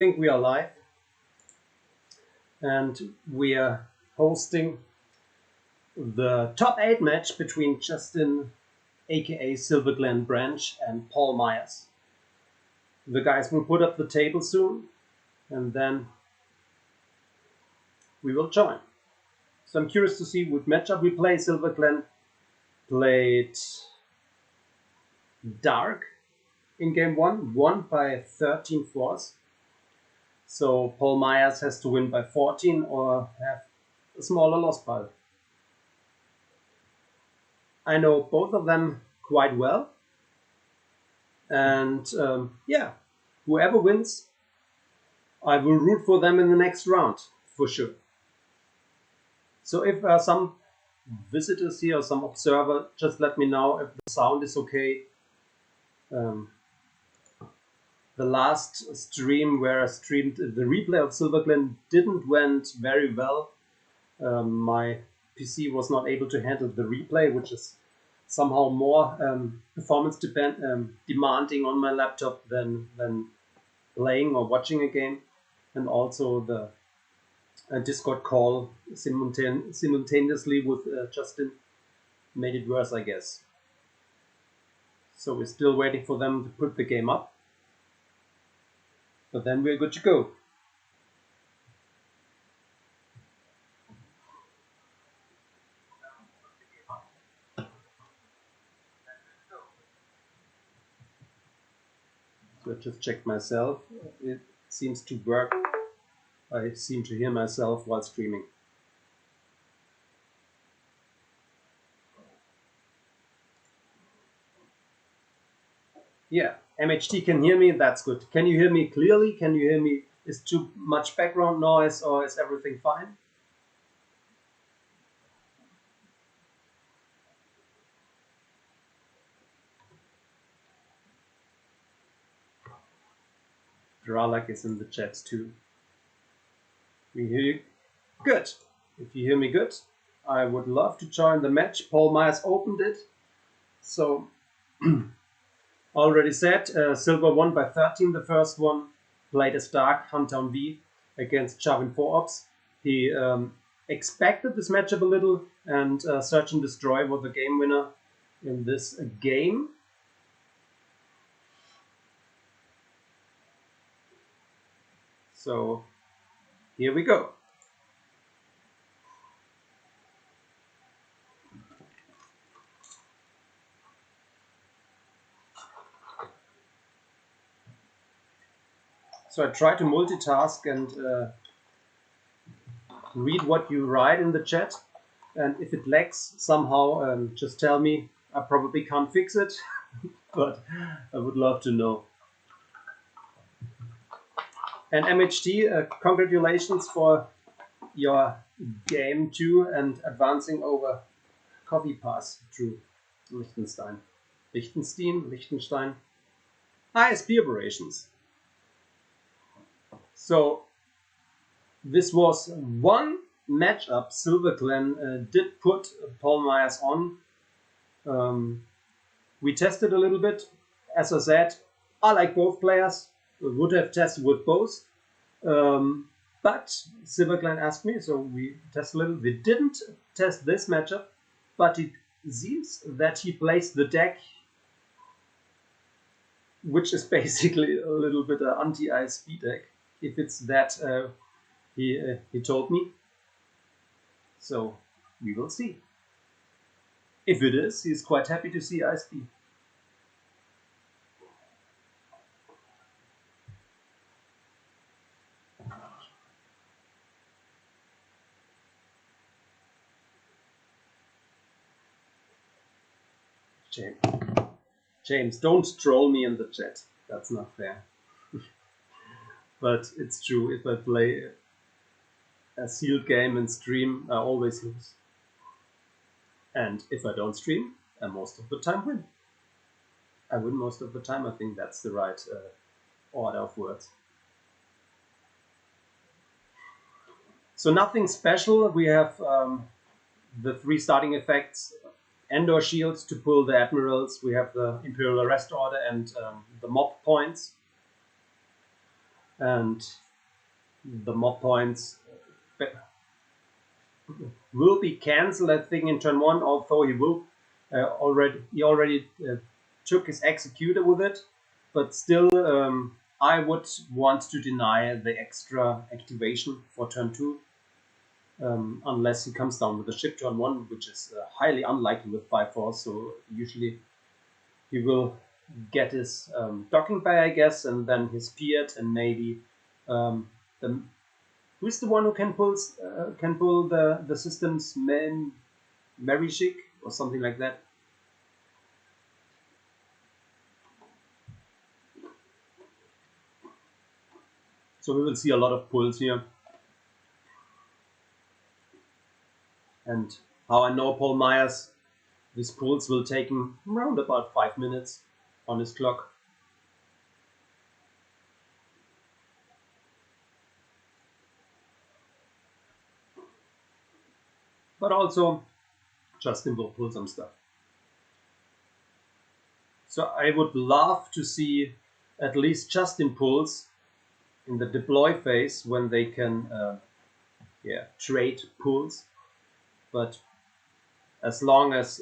think we are live, and we are hosting the top 8 match between Justin, aka Silverglen Branch, and Paul Myers. The guys will put up the table soon, and then we will join. So I'm curious to see what matchup we play. Silverglen played Dark in game 1, won by 13 floors. So Paul Myers has to win by 14 or have a smaller loss pile. I know both of them quite well. And yeah, whoever wins, I will root for them in the next round, for sure. So if there are some visitors here or some observer, just let me know if the sound is okay. The last stream where I streamed the replay of Silverglen didn't went very well. My PC was not able to handle the replay, which is somehow more performance demanding on my laptop than playing or watching a game. And also the Discord call simultaneously with Justin made it worse, I guess. So we're still waiting for them to put the game up. But then we're good to go. So I just checked myself. It seems to work. I seem to hear myself while streaming. Yeah, MHT can hear me. That's good. Can you hear me clearly? Can you hear me? Is too much background noise or is everything fine? Dralak is in the chat too. We hear you good. If you hear me good, I would love to join the match. Paul Myers opened it. So already said, Silver won by 13 the first one. Played as Dark, Huntown V against Chavin 4-Ops. He expected this matchup a little, and Search and Destroy was the game winner in this game. So here we go. So I try to multitask and read what you write in the chat. And if it lags somehow, just tell me. I probably can't fix it, but I would love to know. And MHT, congratulations for your game 2 and advancing over Coffee Pass through Liechtenstein. Liechtenstein. ISB operations. So this was one matchup Silverglen did put Paul Myers on. We tested a little bit. As I said, I like both players. Would have tested with both. But Silverglen asked me, so we tested a little. We didn't test this matchup, but it seems that he plays the deck, which is basically a little bit an anti-ISB deck. If it's that, he told me. So we will see. If it is, he's quite happy to see ISB. James, don't troll me in the chat. That's not fair. But it's true, if I play a sealed game and stream, I always lose. And if I don't stream, I most of the time win. I win most of the time. I think that's the right order of words. So nothing special. We have the 3 starting effects. Endor shields to pull the admirals. We have the Imperial Arrest Order and the mob points. and the mob points will be cancelled, I think, in turn 1, although he will already took his executor with it, but still I would want to deny the extra activation for turn 2, unless he comes down with a ship turn 1, which is highly unlikely with 5-4, so usually he will get his docking bay, I guess, and then his Piet, and maybe who's the one who can pull the system's Merishik or something like that? So we will see a lot of pulls here. And how I know Paul Myers, these pulls will take him around about 5 minutes on his clock. But also Justin will pull some stuff. So I would love to see at least Justin pulls in the deploy phase when they can trade pulls. But as long as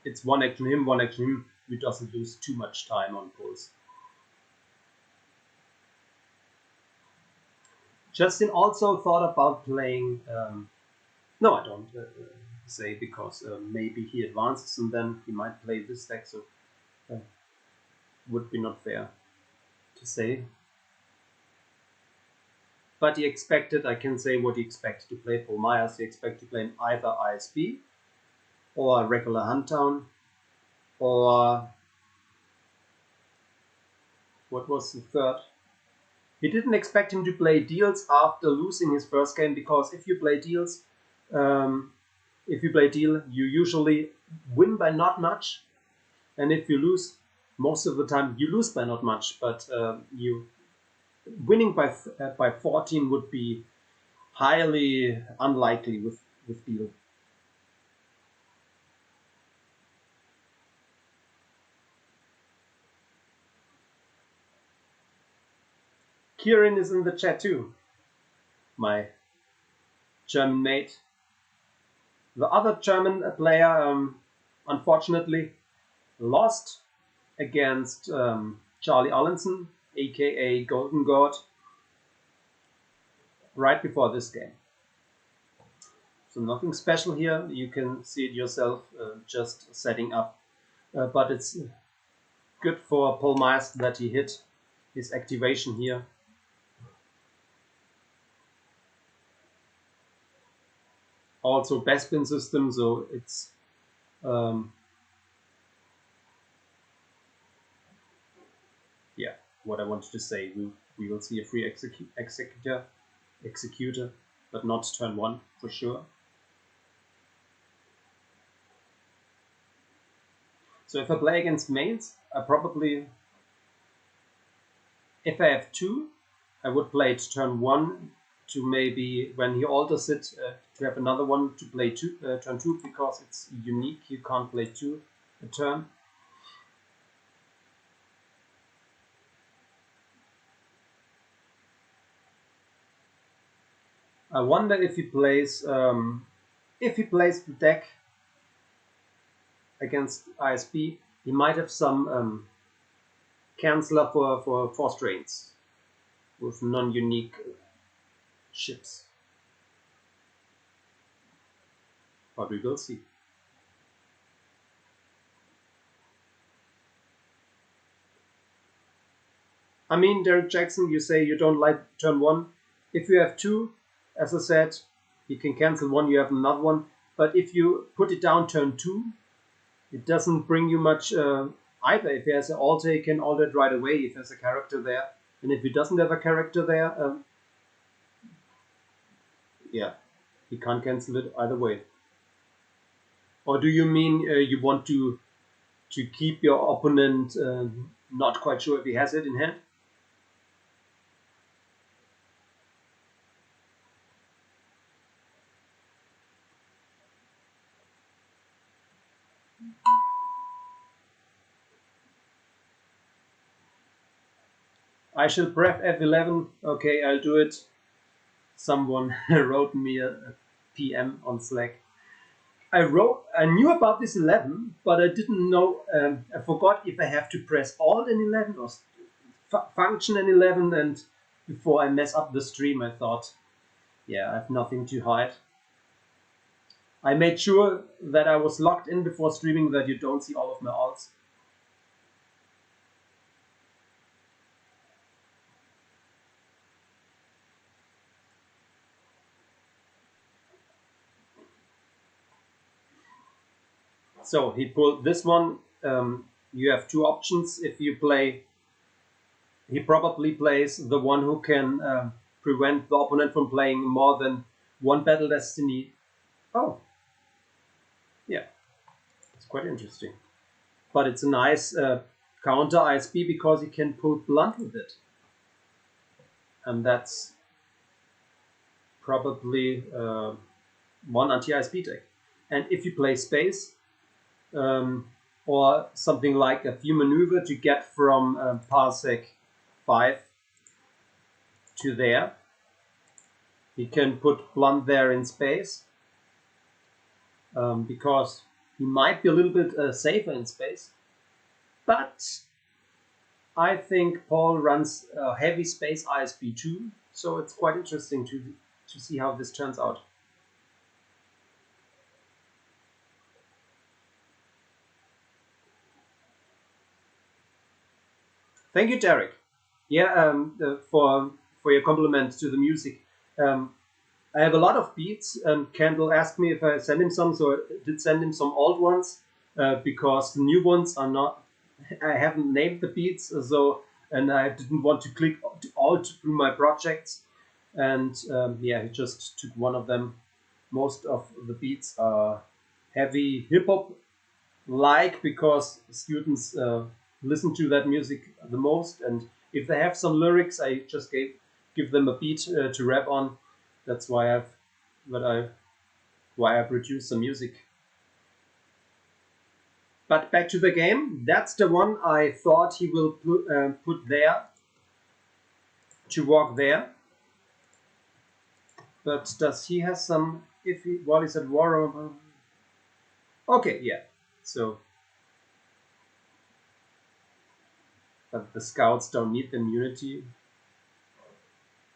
it's one action him, we doesn't lose too much time on pulls. Justin also thought about playing. No, I don't say, because maybe he advances and then he might play this deck, so would be not fair to say. But he expected, I can say what he expected to play for Myers. He expected to play either ISB or a regular Hunttown, or what was the third? He didn't expect him to play deals after losing his first game, because if you play deals, you usually win by not much, and if you lose, most of the time you lose by not much. But you winning by 14 would be highly unlikely with deal. Kieran is in the chat too, my German mate. The other German player, unfortunately, lost against Charlie Allenson, aka Golden God, right before this game. So nothing special here. You can see it yourself, just setting up. But it's good for Paul Myers that he hit his activation here. Also Bespin system, so it's what I wanted to say. We will see a free executor, but not turn 1 for sure. So if I play against mains, I probably, if I have 2, I would play it turn 1 to maybe, when he alters it, to have another one to play turn 2, because it's unique. You can't play 2 a turn. I wonder if he plays the deck against ISB, he might have some canceller for force drains with non-unique ships. But we will see. I mean, Derek Jackson, you say you don't like turn 1. If you have 2, as I said, you can cancel 1, you have another one. But if you put it down turn 2, it doesn't bring you much either. If he has an alter, he can alter it right away if there's a character there. And if he doesn't have a character there, he can't cancel it either way. Or do you mean you want to keep your opponent not quite sure if he has it in hand? I shall pref F11. Okay, I'll do it. Someone wrote me a PM on Slack. I knew about this 11, but I didn't know. I forgot if I have to press Alt in 11 or Function in 11. And before I mess up the stream, I thought, yeah, I have nothing to hide. I made sure that I was logged in before streaming, that you don't see all of my alts. So he pulled this one. You have two options. If you play, he probably plays the one who can prevent the opponent from playing more than one Battle Destiny. Oh, yeah, it's quite interesting. But it's a nice counter ISB because you can pull blunt with it. And that's probably one anti-ISB deck. And if you play space, or something like a few maneuver to get from parsec 5 to there, you can put blunt there in space, because he might be a little bit safer in space. But I think Paul runs a heavy space ISB too, so it's quite interesting to see how this turns out. Thank you, Derek. Yeah, for your compliment to the music. I have a lot of beats. Kendall asked me if I send him some, so I did send him some old ones, because the new ones are not. I haven't named the beats, and I didn't want to click alt through my projects, and yeah, he just took one of them. Most of the beats are heavy hip hop like, because students listen to that music the most, and if they have some lyrics, I just give them a beat to rap on. That's why I produce some music. But back to the game. That's the one I thought he will put there to walk there. But does he have some? If he while he's at war, okay, yeah. So, but the scouts don't need the immunity.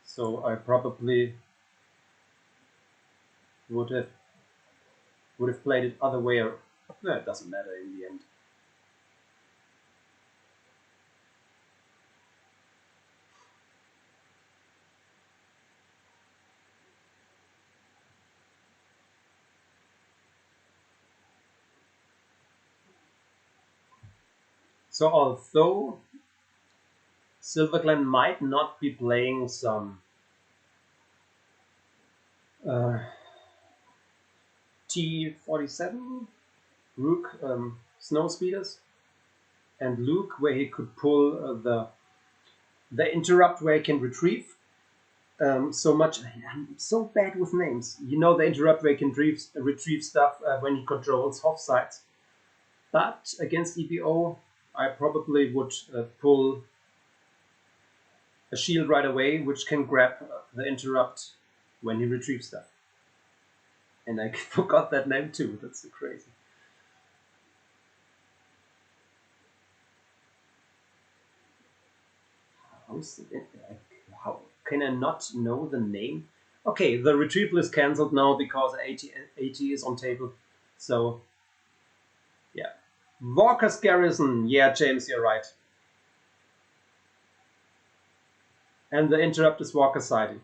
So I probably would have played it other way. Or no, it doesn't matter in the end. So although Silverglen might not be playing some T-47 Rook snow speeders and Luke, where he could pull the interrupt where he can retrieve. So much. I'm so bad with names. You know, the interrupt where he can retrieve stuff when he controls offsides. But against EBO, I probably would pull a shield right away, which can grab the interrupt when he retrieves stuff. And I forgot that name too. That's so crazy. How can I not know the name? Okay, the retrieval is cancelled now because 80 is on table. So, yeah. Walker's Garrison. Yeah, James, you're right. And the interrupt is Walker siding.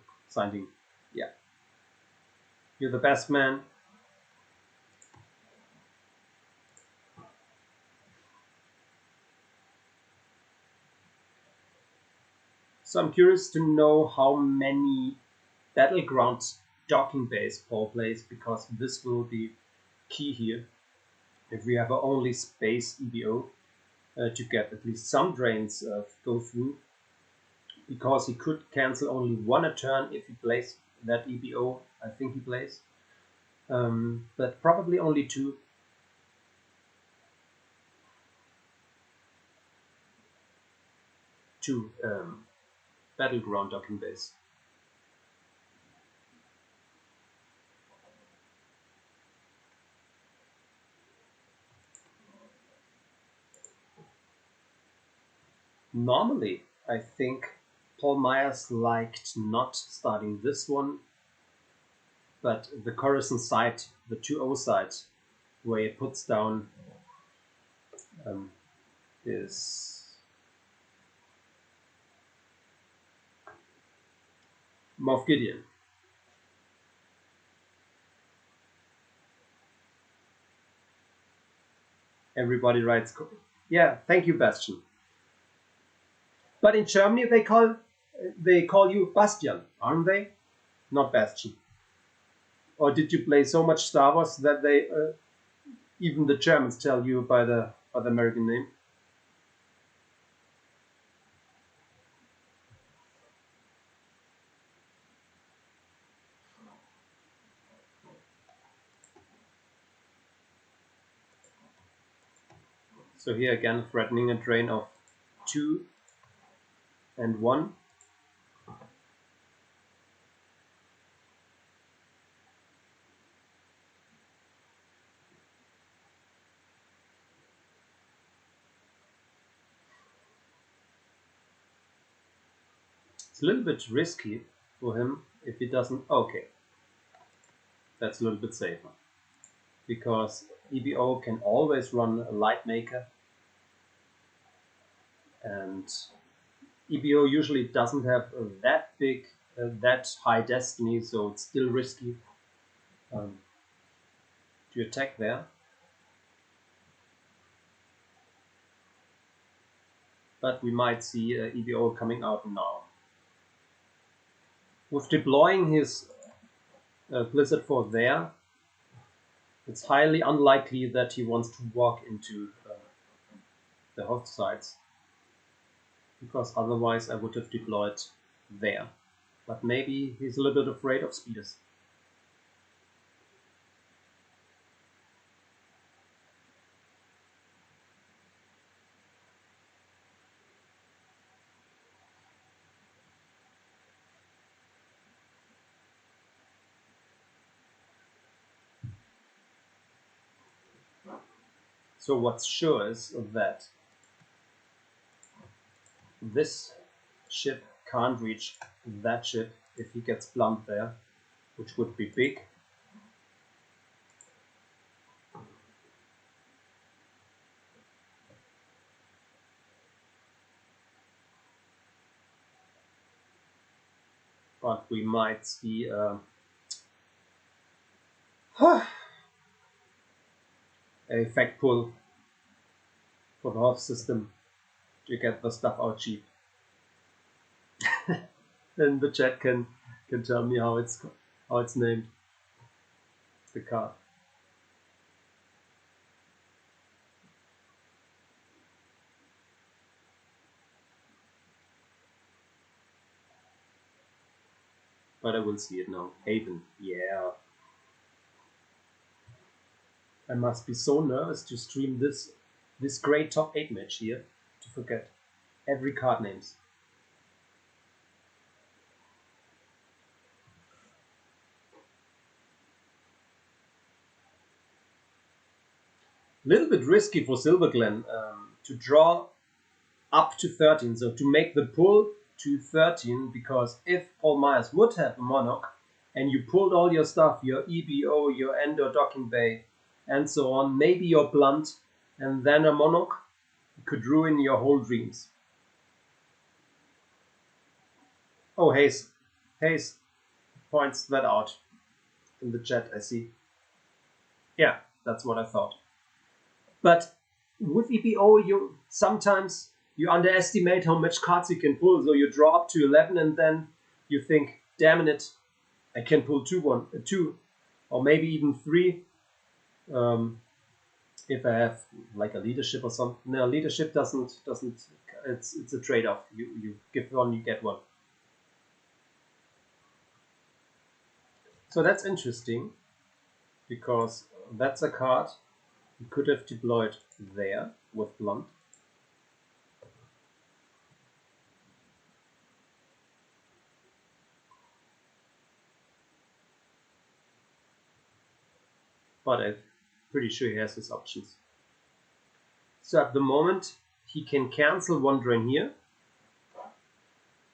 Yeah. You're the best man. So I'm curious to know how many Battlegrounds docking base Paul plays, because this will be key here. If we have only space EBO to get at least some drains go through, because he could cancel only one a turn if he plays that EBO. I think he plays, but probably only two. battleground docking base. Normally, I think Paul Myers liked not starting this one, but the Coruscant side, the 2-0 side, where he puts down is Moff Gideon. Everybody writes, yeah, thank you, Bastian. But in Germany they call you Bastian, aren't they? Not Bastian. Or did you play so much Star Wars that they even the Germans tell you by the American name? So here again, threatening a drain of 2 and 1. It's a little bit risky for him if he doesn't. Okay, that's a little bit safer, because EBO can always run a light maker, and EBO usually doesn't have that big, that high destiny, so it's still risky to attack there. But we might see EBO coming out now. With deploying his Blizzard Force there, it's highly unlikely that he wants to walk into the host sites, because otherwise I would have deployed there. But maybe he's a little bit afraid of speeders. So what's sure is that this ship can't reach that ship if he gets blunt there, which would be big. But we might see a effect pull for the half system to get the stuff out cheap. Then the chat can tell me how it's named, the card. But I will see it now. Haven, yeah. I must be so nervous to stream this great top 8 match here to forget every card names. Little bit risky for Silverglen to draw up to 13, so to make the pull to 13, because if Paul Myers would have a Monarch and you pulled all your stuff, your EBO, your Endor docking bay, and so on, maybe your blunt, and then a Monarch, could ruin your whole dreams. Oh, Hayes points that out in the chat, I see. Yeah, that's what I thought. But with EBO, you sometimes you underestimate how much cards you can pull. So you draw up to 11 and then you think, damn it, I can pull 2, or maybe even 3. If I have like a leadership or something. No, leadership doesn't. It's a trade-off. You give one, you get one. So that's interesting, because that's a card you could have deployed there with blunt. but I'm pretty sure he has his options. So at the moment, he can cancel one drain here.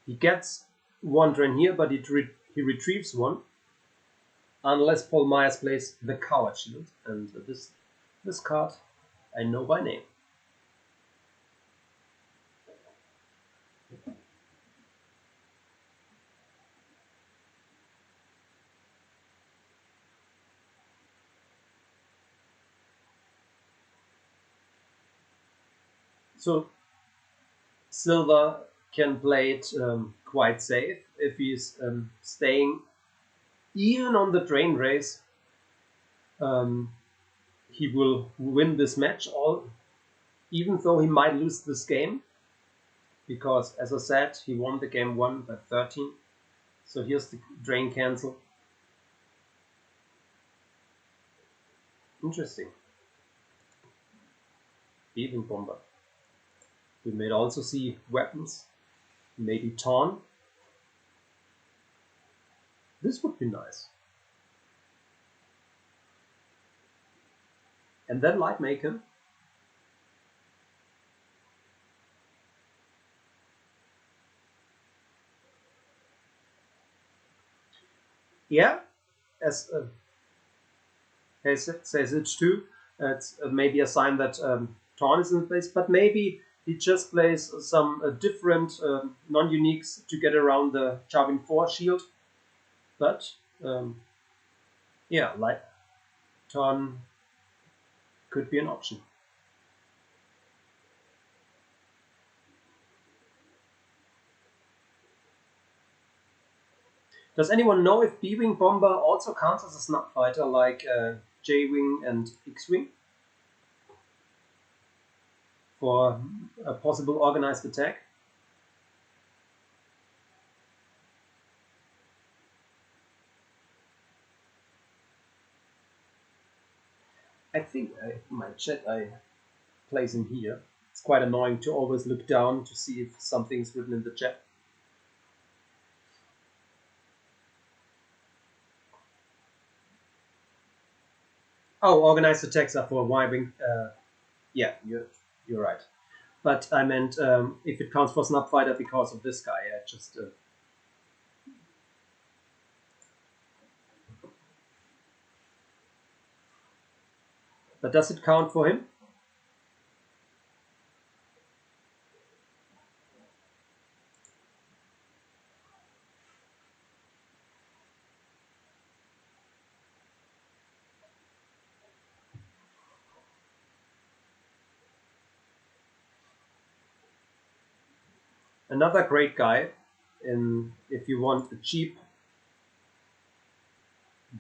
He gets one drain here, but he retrieves one, unless Paul Myers plays the Coward Shield, and this card I know by name. So Silver can play it quite safe if he's staying even on the drain race. He will win this match, even though he might lose this game, because as I said, he won the game 1 by 13. So here's the drain cancel. Interesting. Even bomber. We may also see weapons, maybe Torn. This would be nice. And then Lightmaker. Yeah, as says it too. It's maybe a sign that Torn is in place, but maybe he just plays some different non-uniques to get around the Charvin 4 shield. But yeah, like Torn could be an option. Does anyone know if B-Wing Bomber also counts as a snap fighter like J-Wing and X-Wing for a possible organized attack? I think my chat I place in here. It's quite annoying to always look down to see if something's written in the chat. Oh, organized attacks are for Y-Wing. Yeah, you're right. But I meant if it counts for snap fighter because of this guy. I just but does it count for him? Another great guy, if you want a cheap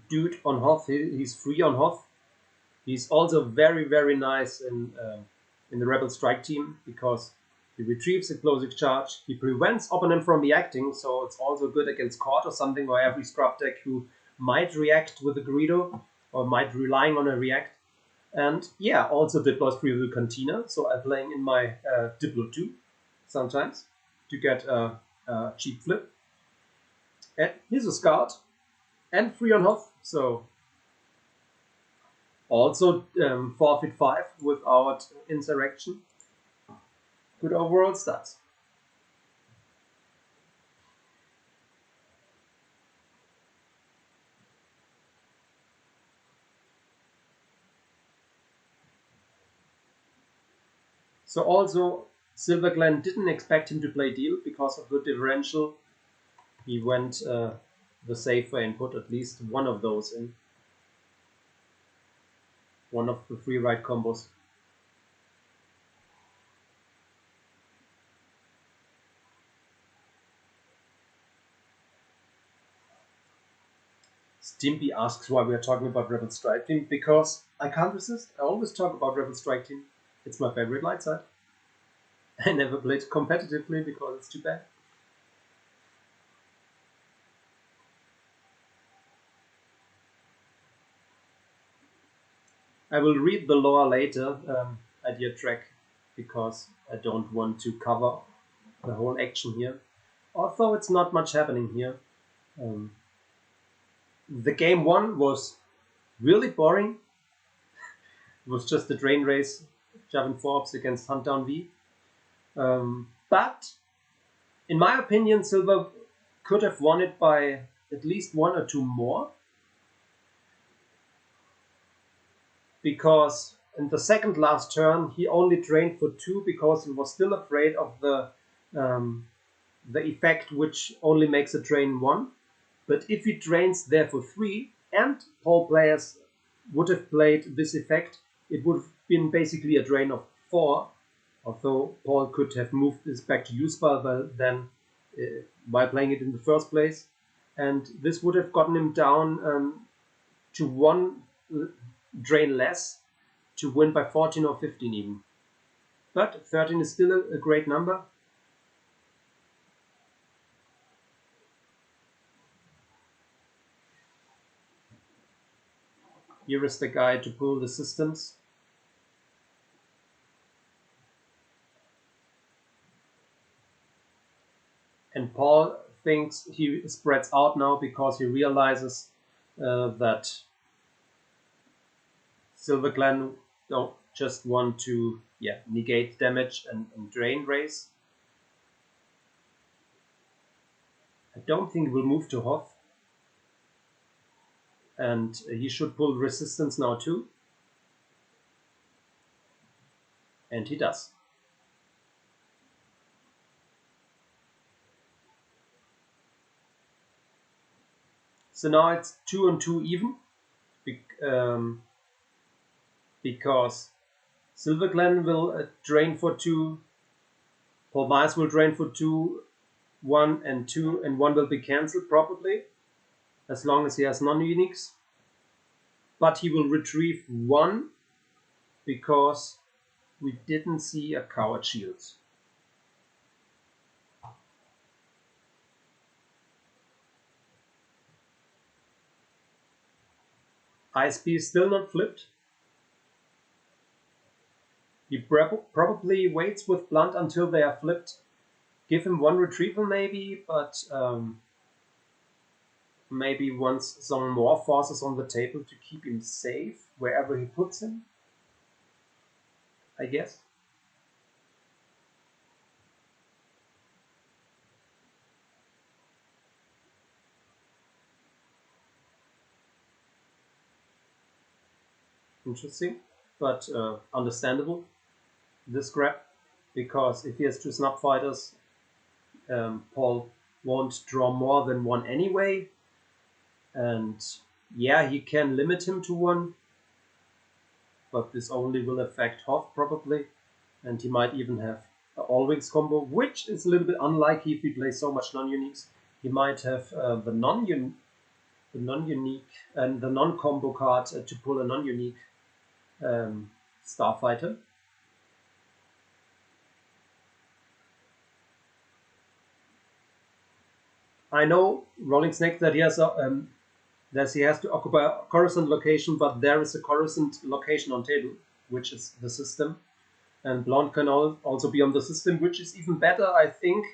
dude on Hoth, he's free on Hoth. He's also very nice in the Rebel Strike team because he retrieves explosive charge. He prevents opponent from reacting, so it's also good against Court or something, or every scrub deck who might react with a Greedo or might relying on a react. And yeah, also Diplo's free will Cantina, so I'm playing in my Diplo 2 sometimes to get a cheap flip. And here's a Scout and free on Hoth, so also forfeit 5 without insurrection. Good overall stats. So also Silverglen didn't expect him to play deal because of the differential. He went the safe way and put at least one of those in. One of the free ride combos. Stimpy asks why we are talking about Rebel Strike Team, because I can't resist. I always talk about Rebel Strike Team. It's my favorite light side. I never played competitively because it's too bad. I will read the lore later, idea track, because I don't want to cover the whole action here. Although it's not much happening here. The game 1 was really boring. was just a drain race, Javin Forbes against Huntdown V. But in my opinion, Silver could have won it by at least 1 or 2 more. Because in the second last turn, he only drained for 2 because he was still afraid of the effect which only makes a drain 1. But if he drains there for 3 and Paul players would have played this effect, it would have been basically a drain of 4. Although Paul could have moved this back to Useful then by playing it in the first place. And this would have gotten him down to 1 drain less to win by 14 or 15 even. But 13 is still a great number. Here is the guy to pull the systems. And Paul thinks he spreads out now because he realizes that Silverglen don't just want to negate damage and drain race. I don't think we'll move to Hoth. And he should pull resistance now too. And he does. So now it's 2 and 2 even. Because Silverglen will drain for 2. Paul Myers will drain for 2. 1 and 2 and 1 will be cancelled probably. As long as he has non-uniques. But he will retrieve 1 because we didn't see a coward shield. ISB is still not flipped. He probably waits with blunt until they are flipped. Give him 1 retrieval maybe, but maybe wants some more forces on the table to keep him safe wherever he puts him, I guess. Interesting, but understandable, this grab, because if he has 2 snub fighters, Paul won't draw more than 1 anyway. And yeah, he can limit him to 1, but this only will affect Hoth probably, and he might even have an all-wings combo, which is a little bit unlikely if he plays so much non-uniques. He might have the non-unique and the non-combo card to pull a non-unique Starfighter. I know Rolling Snake that he has that he has to occupy a Coruscant location, but there is a Coruscant location on table, which is the system. And Blonde can also be on the system, which is even better, I think,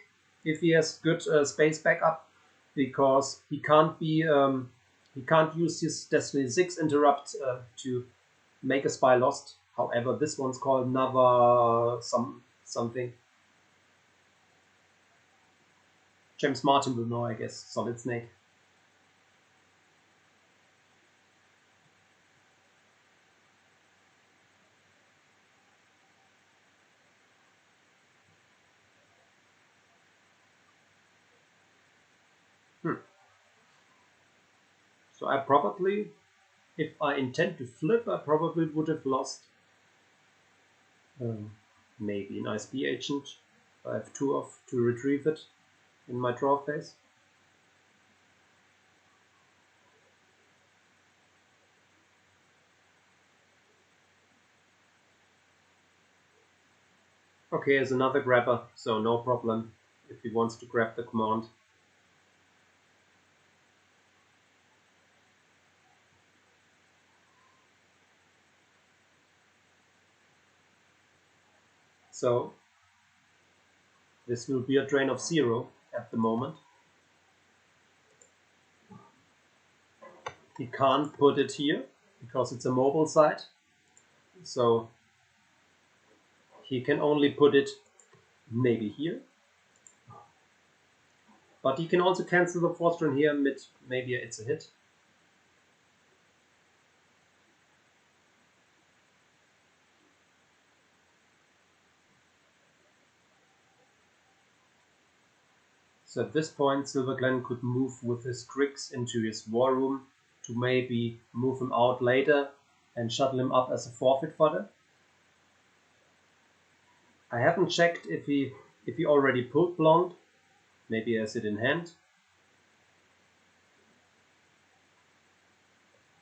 if he has good space backup, because he can't use his Destiny 6 interrupt to make a spy lost. However, this one's called Nava something. James Martin will know, I guess. Solid Snake. So I probably, if I intend to flip, I probably would have lost maybe an ISB agent. I have 2 off to retrieve it in my draw phase. Okay, there's another grabber, so no problem if he wants to grab the command. So this will be a drain of 0 at the moment. He can't put it here because it's a mobile site. so he can only put it maybe here. But he can also cancel the 4th turn here, maybe it's a hit. So at this point, Silverglen could move with his Griggs into his war room to maybe move him out later and shuttle him up as a forfeit fodder. I haven't checked if he already pulled Blonde. Maybe he has it in hand.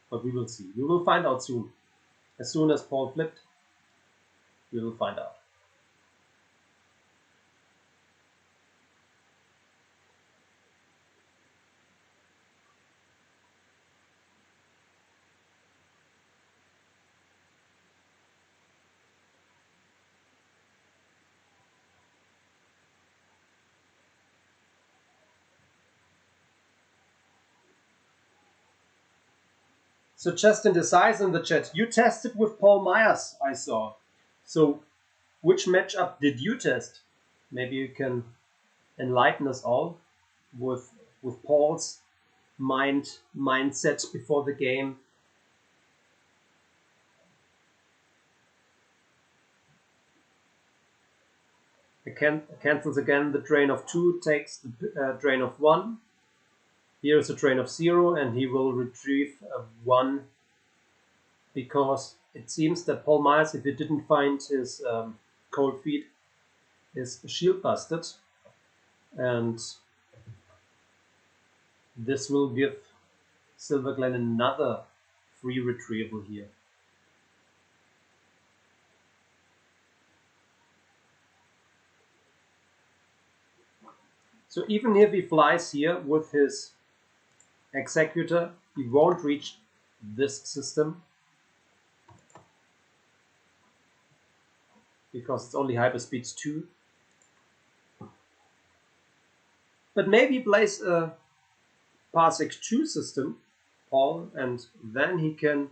But we will see. We will find out soon. As soon as Paul flipped, we will find out. So just indecisive in the chat. You tested with Paul Myers, I saw. So which matchup did you test? Maybe you can enlighten us all with Paul's mindset before the game. It cancels again the drain of 2, takes the drain of 1. Here is a drain of 0, and he will retrieve a 1 because it seems that Paul Myers, if he didn't find his cold feet, is shield busted, and this will give Silverglen another free retrieval here. So even if he flies here with his Executor, he won't reach this system because it's only hyperspeed 2. But maybe he plays a Parsec 2 system, Paul, and then he can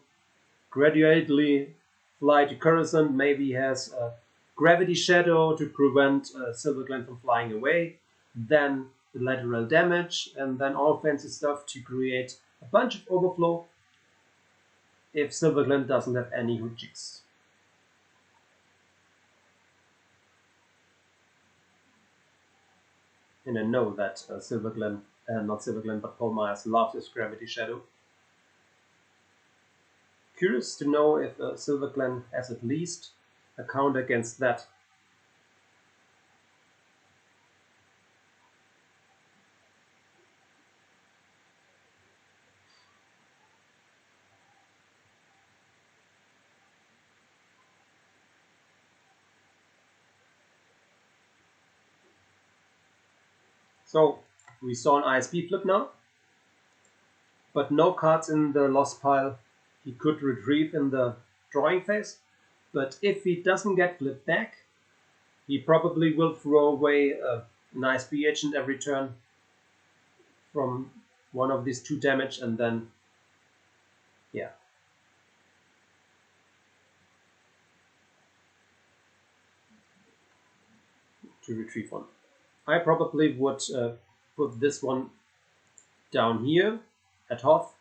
gradually fly to Coruscant. Maybe he has a Gravity Shadow to prevent Silverglen from flying away, then the lateral damage, and then all fancy stuff to create a bunch of overflow if Silverglen doesn't have any Hujix. And I know that Silverglen, not Silverglen, but Paul Myers loves his Gravity Shadow. Curious to know if Silverglen has at least a counter against that. So we saw an ISB flip now, but no cards in the lost pile he could retrieve in the drawing phase. But if he doesn't get flipped back, he probably will throw away an ISB agent every turn from one of these 2 damage, and then, yeah. To retrieve one. I probably would put this one down here at Hoth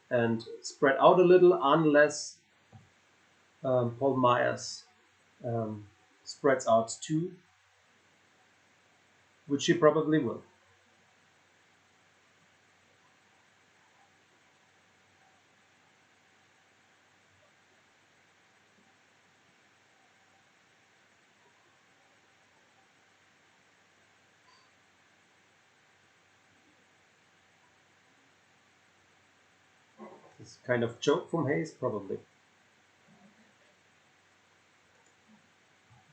and spread out a little, unless Paul Myers spreads out too, which he probably will. This kind of joke from Hayes, probably.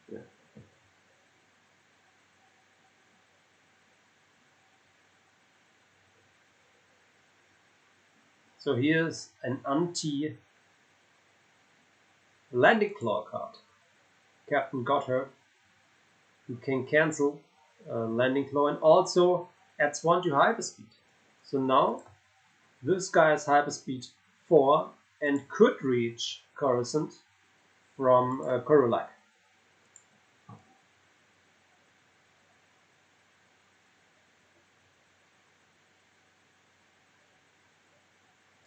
Yeah. So here's an anti-landing claw card. Captain Gotthard, who can cancel landing claw and also adds 1 to hyperspeed. So now this guy has hyperspeed 4 and could reach Coruscant from Korolak.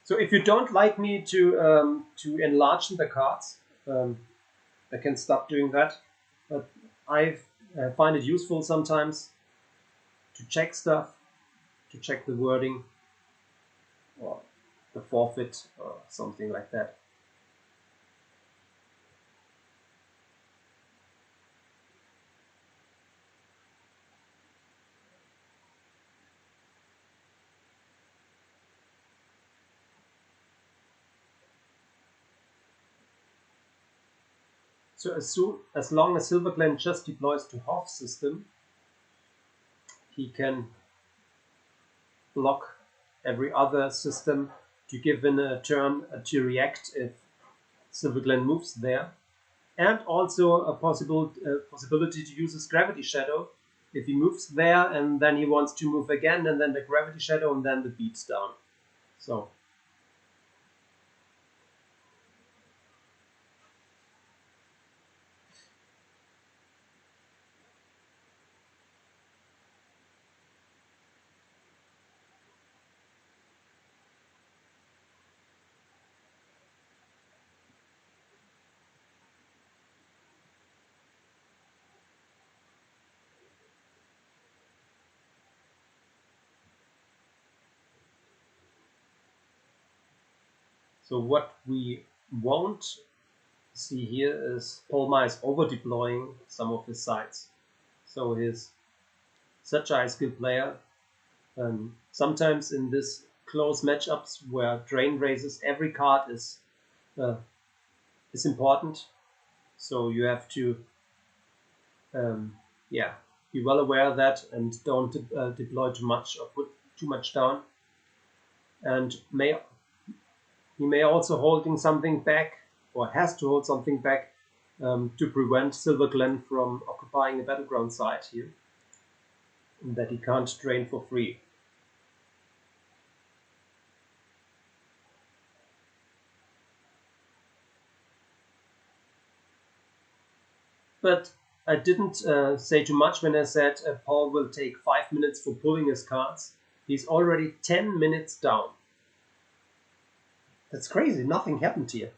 So if you don't like me to enlarge the cards, I can stop doing that. But I find it useful sometimes to check stuff, to check the wording or the forfeit or something like that. So as long as Silverglen just deploys to Hoff system, he can block every other system to give in a turn to react if Silverglen moves there, and also a possibility to use his gravity shadow if he moves there and then he wants to move again, and then the gravity shadow and then the beats down. So what we won't see here is Paul Myers over deploying some of his sides. So he's such a high skill player. Sometimes in this close matchups where drain raises, every card is important. So you have to be well aware of that and don't deploy too much or put too much down. And he may also holding something back, or has to hold something back to prevent Silverglen from occupying a battleground site here, that he can't drain for free. But I didn't say too much when I said Paul will take 5 minutes for pulling his cards. He's already 10 minutes down. That's crazy, nothing happened here.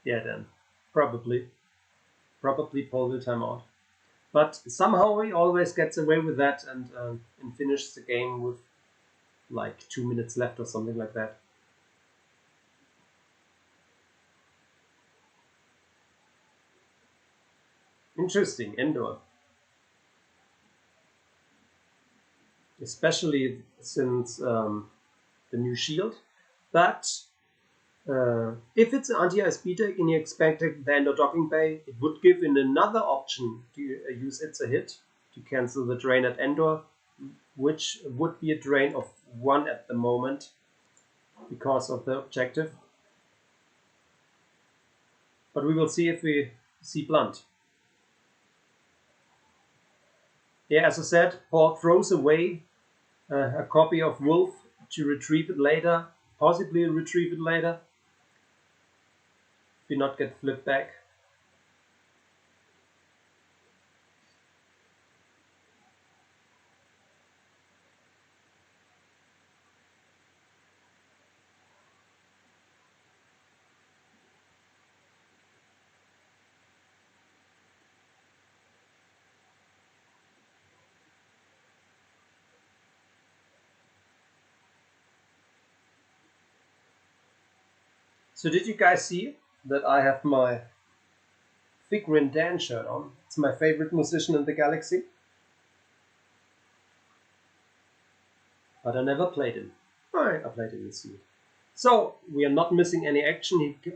Yeah, then probably Paul will time out. But somehow he always gets away with that and finishes the game with like 2 minutes left or something like that. Interesting, Endor. Especially since the new shield. But if it's an anti-ISB deck and you expect the Endor docking bay, it would give in another option to use It's a Hit to cancel the drain at Endor, which would be a drain of 1 at the moment because of the objective. But we will see if we see Blunt. Yeah, as I said, Paul throws away a copy of Wolf to retrieve it later, possibly retrieve it later, if we not get flipped back. So did you guys see that I have my Figrin Dan shirt on? It's my favorite musician in the galaxy. But I never played him. I played him in Seed. So we are not missing any action. He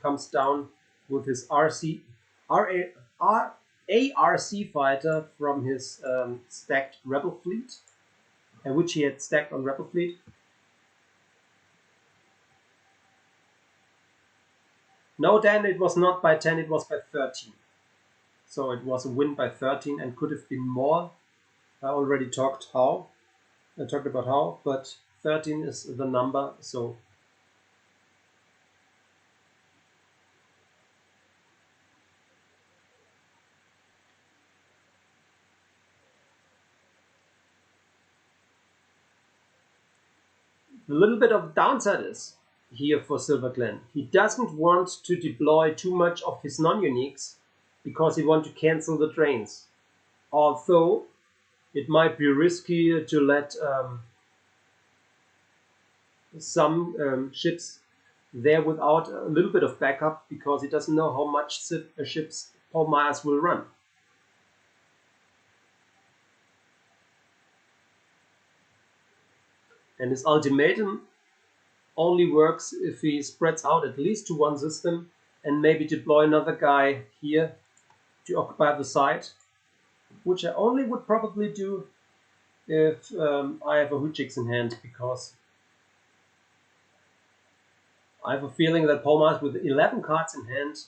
comes down with his ARC fighter from his stacked Rebel fleet, which he had stacked on Rebel fleet. No, Dan, it was not by 10, it was by 13. So it was a win by 13 and could have been more. I already talked about how, but 13 is the number, so the little bit of downside is here for Silverglen. He doesn't want to deploy too much of his non-uniques because he wants to cancel the drains. Although it might be risky to let some ships there without a little bit of backup because he doesn't know how much ships Paul Myers will run. And his ultimatum only works if he spreads out at least to one system and maybe deploy another guy here to occupy the site, which I only would probably do if I have a Hujix in hand, because I have a feeling that Paul Myers with 11 cards in hand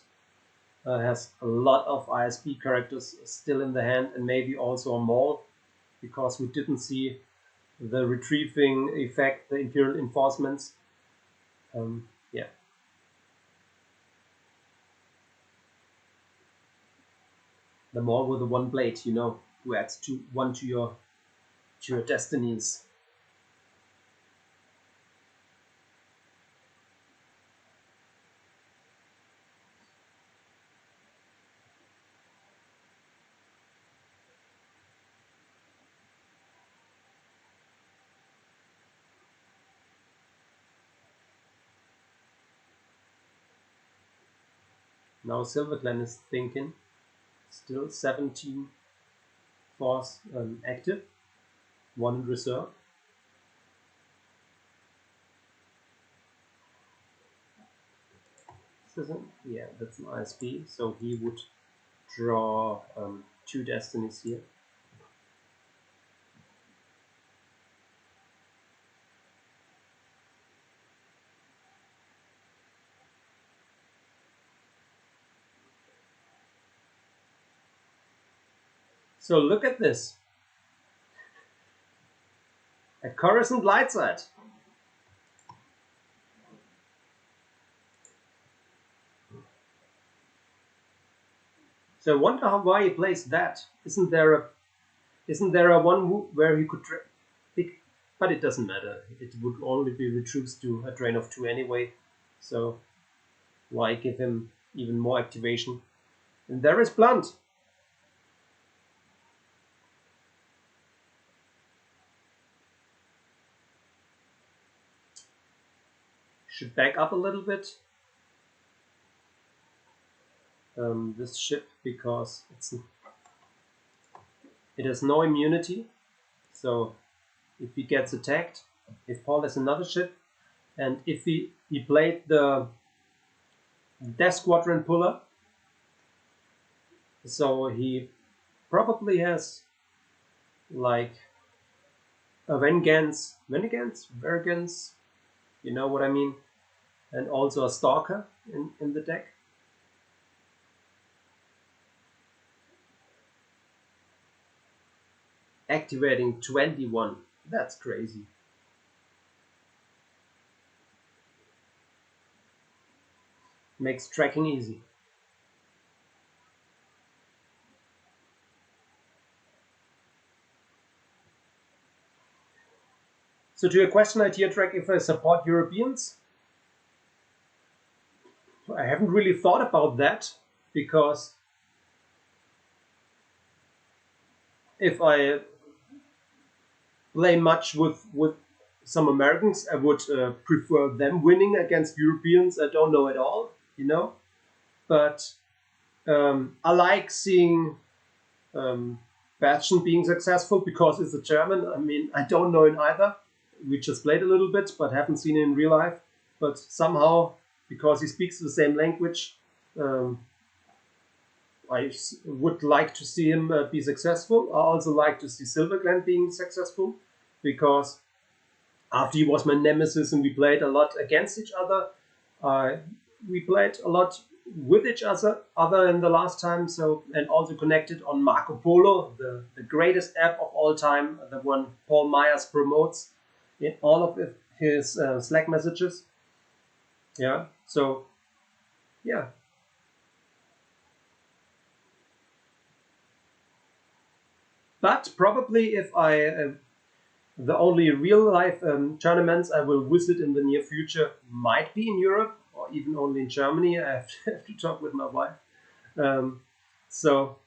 has a lot of ISB characters still in the hand, and maybe also a Maul, because we didn't see the retrieving effect, the Imperial Enforcements. Yeah. The Maul with the one blade, you know, who adds one to your destinies. Now Silverglen is thinking, still 17 force active, 1 in reserve. Yeah, that's an ISB, so he would draw 2 destinies here. So look at this. A Coruscant light side. So I wonder why he plays that. Isn't there a one where he could pick? But it doesn't matter. It would only be reduced to a drain of 2 anyway. So why give him even more activation? And there is Blunt. Should back up a little bit. This ship, because it has no immunity. So if he gets attacked, if Paul has another ship, and if he played the Death Squadron puller, so he probably has like a Vengeance, you know what I mean, and also a Stalker in the deck. Activating 21, that's crazy. Makes tracking easy. So to your question, idea track, if I support Europeans, I haven't really thought about that, because if I play much with some Americans, I would prefer them winning against Europeans I don't know at all, you know. But I like seeing Bastion being successful because it's a German. I mean, I don't know him either. We just played a little bit, but haven't seen him in real life. But somehow, because he speaks the same language, I would like to see him be successful. I also like to see Silverglen being successful, because after he was my nemesis and we played a lot against each other, I we played a lot with each other in the last time, so, and also connected on Marco Polo, the greatest app of all time, the one Paul Myers promotes in all of his Slack messages. Yeah, so yeah. But probably if the only real life tournaments I will visit in the near future might be in Europe or even only in Germany. I have to talk with my wife. So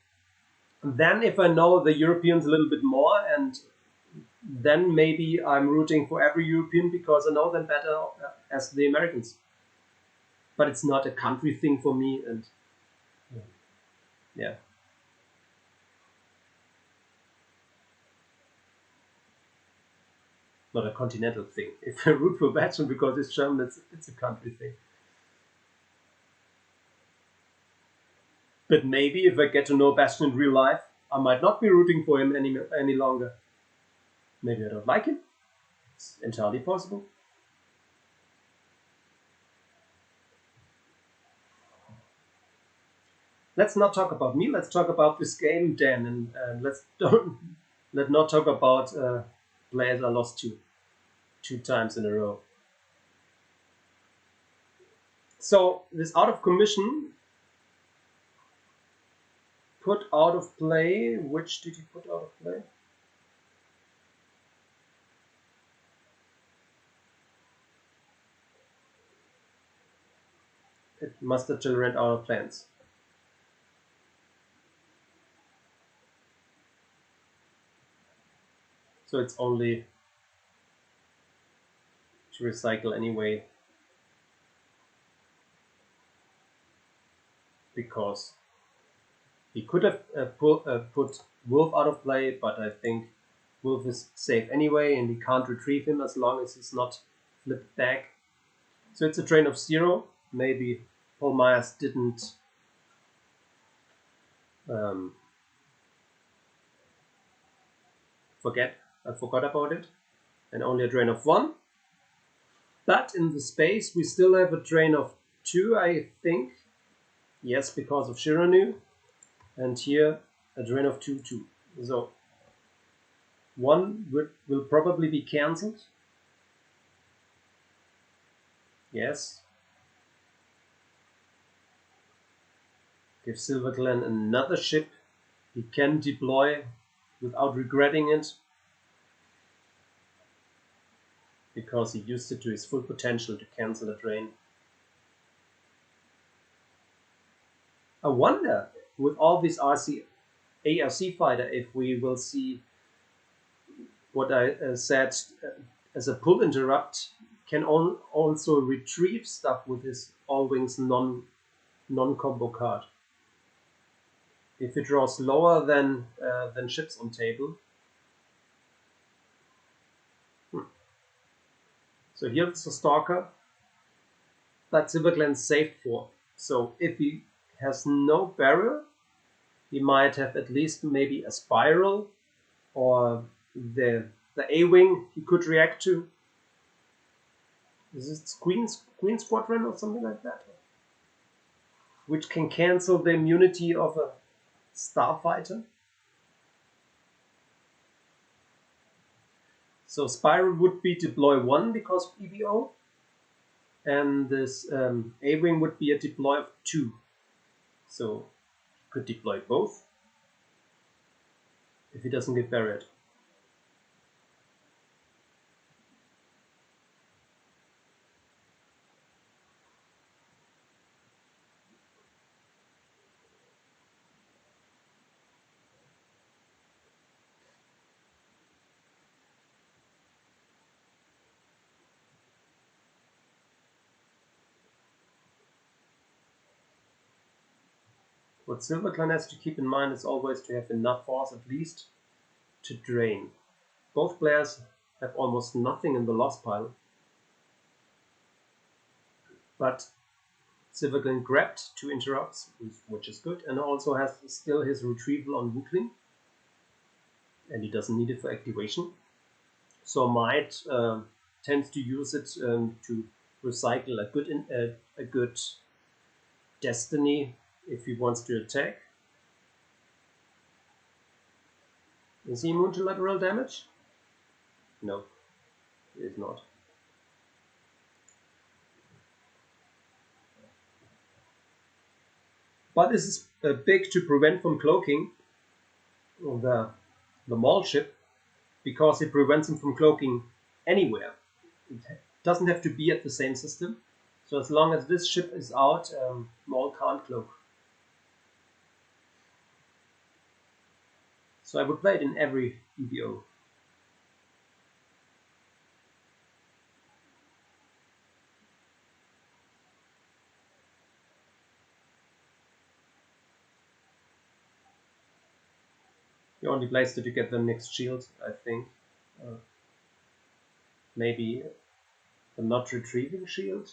then if I know the Europeans a little bit more, and then maybe I'm rooting for every European because I know them better as the Americans. But it's not a country thing for me, and yeah. Not a continental thing. If I root for Belgium because it's German, it's a country thing. But maybe if I get to know Bastian in real life, I might not be rooting for him any longer. Maybe I don't like him. It's entirely possible. Let's not talk about me. Let's talk about this game, Dan, and let's not talk about players I lost to 2 times in a row. So this out of commission, put out of play. Which did he put out of play? It must have generated out of plans. So it's only to recycle anyway, because he could have put Wolf out of play, but I think Wolf is safe anyway, and he can't retrieve him as long as he's not flipped back. So it's a drain of 0. Maybe Paul Myers didn't I forgot about it, and only a drain of 1. But in the space we still have a drain of 2, I think. Yes, because of Shiranu. And here a drain of 2 too. So 1 will probably be cancelled. Yes. Give Silverglen another ship he can deploy without regretting it, because he used it to his full potential to cancel a drain. I wonder, with all these ARC fighter, if we will see what I said as a pull interrupt, can also retrieve stuff with his All Wings non-combo card. If it draws lower than ships on table. So here's the Stalker that Silverglen's saved for. So if he has no barrel, he might have at least maybe a Spiral or the A-Wing he could react to. Is it Queen Squadron or something like that? Which can cancel the immunity of a Starfighter. So Spiral would be deploy 1 because of EBO, and this A-Wing would be a deploy of 2. So could deploy both if he doesn't get buried. What Silverglen has to keep in mind is always to have enough force at least to drain. Both players have almost nothing in the loss pile, but Silverglen grabbed 2 interrupts, which is good, and also has still his retrieval on Wookling, and he doesn't need it for activation. So might tends to use it to recycle a good Destiny if he wants to attack. Is he immune to lateral damage? No, he is not. But this is big to prevent from cloaking the mall ship, because it prevents him from cloaking anywhere. It doesn't have to be at the same system. So as long as this ship is out, Maul can't cloak. So I would play it in every EBO. The only place that you get the next shield, I think. Maybe the not retrieving shield,